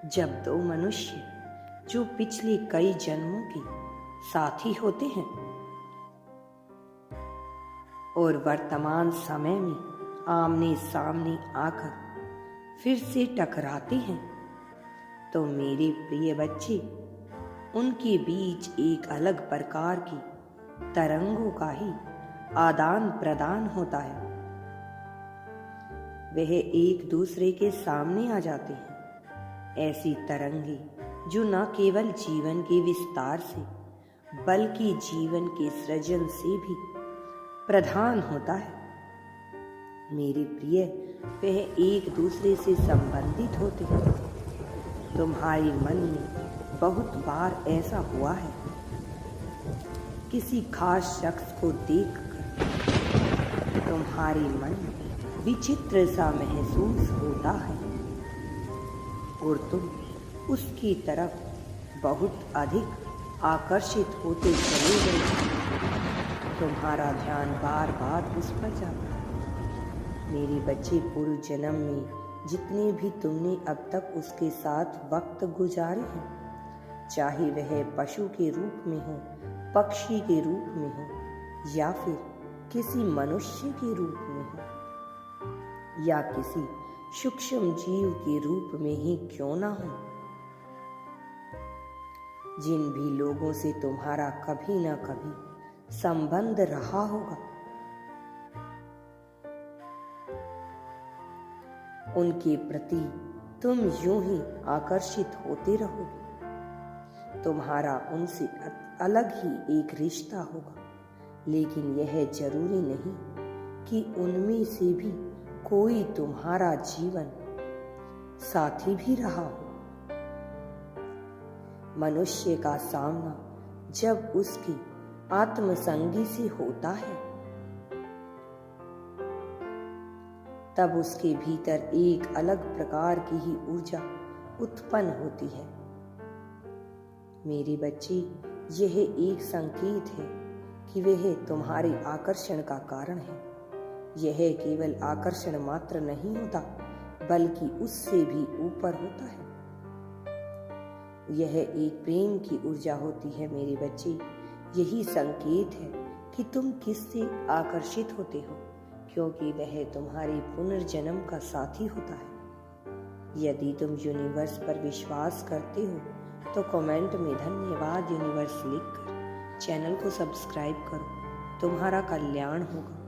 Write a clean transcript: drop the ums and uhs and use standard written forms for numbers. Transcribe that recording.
जब दो मनुष्य जो पिछले कई जन्मों के साथी होते हैं और वर्तमान समय में आमने सामने आकर फिर से टकराते हैं, तो मेरे प्रिय बच्चे, उनके बीच एक अलग प्रकार की तरंगों का ही आदान प्रदान होता है। वह एक दूसरे के सामने आ जाते हैं। ऐसी तरंगे जो न केवल जीवन के विस्तार से बल्कि जीवन के सृजन से भी प्रधान होता है। मेरे प्रिय, वह एक दूसरे से संबंधित होते हैं। तुम्हारे मन में बहुत बार ऐसा हुआ है, किसी खास शख्स को देखकर तुम्हारे मन में विचित्र सा महसूस होता है और तुम उसकी तरफ बहुत अधिक आकर्षित होते चले गए। तुम्हारा ध्यान बार बार उस पर जाता है। मेरे बच्चे, पूर्व जन्म में जितने भी तुमने अब तक उसके साथ वक्त गुजारे हैं, चाहे वह पशु के रूप में हो, पक्षी के रूप में हो, या फिर किसी मनुष्य के रूप में हो, या किसी सूक्ष्म जीव के रूप में ही क्यों ना हो, जिन भी लोगों से तुम्हारा कभी ना कभी संबंध रहा होगा, उनके प्रति तुम यूं ही आकर्षित होते रहोगे। तुम्हारा उनसे अलग ही एक रिश्ता होगा, लेकिन यह जरूरी नहीं कि उनमें से भी कोई तुम्हारा जीवन साथी भी रहा हो। मनुष्य का सामना जब उसके आत्मसंगी से होता है, तब उसके भीतर एक अलग प्रकार की ही ऊर्जा उत्पन्न होती है। मेरे बच्चे, यह एक संकेत है कि वह तुम्हारे आकर्षण का कारण है। यह केवल आकर्षण मात्र नहीं होता, बल्कि उससे भी ऊपर होता है। यह एक प्रेम की ऊर्जा होती है। मेरे बच्चे, यही संकेत है कि तुम किससे आकर्षित होते हो, क्योंकि वह तुम्हारे पुनर्जन्म का साथी होता है। यदि तुम यूनिवर्स पर विश्वास करते हो, तो कमेंट में धन्यवाद यूनिवर्स लिखकर चैनल को सब्सक्राइब करो। तुम्हारा कल्याण होगा।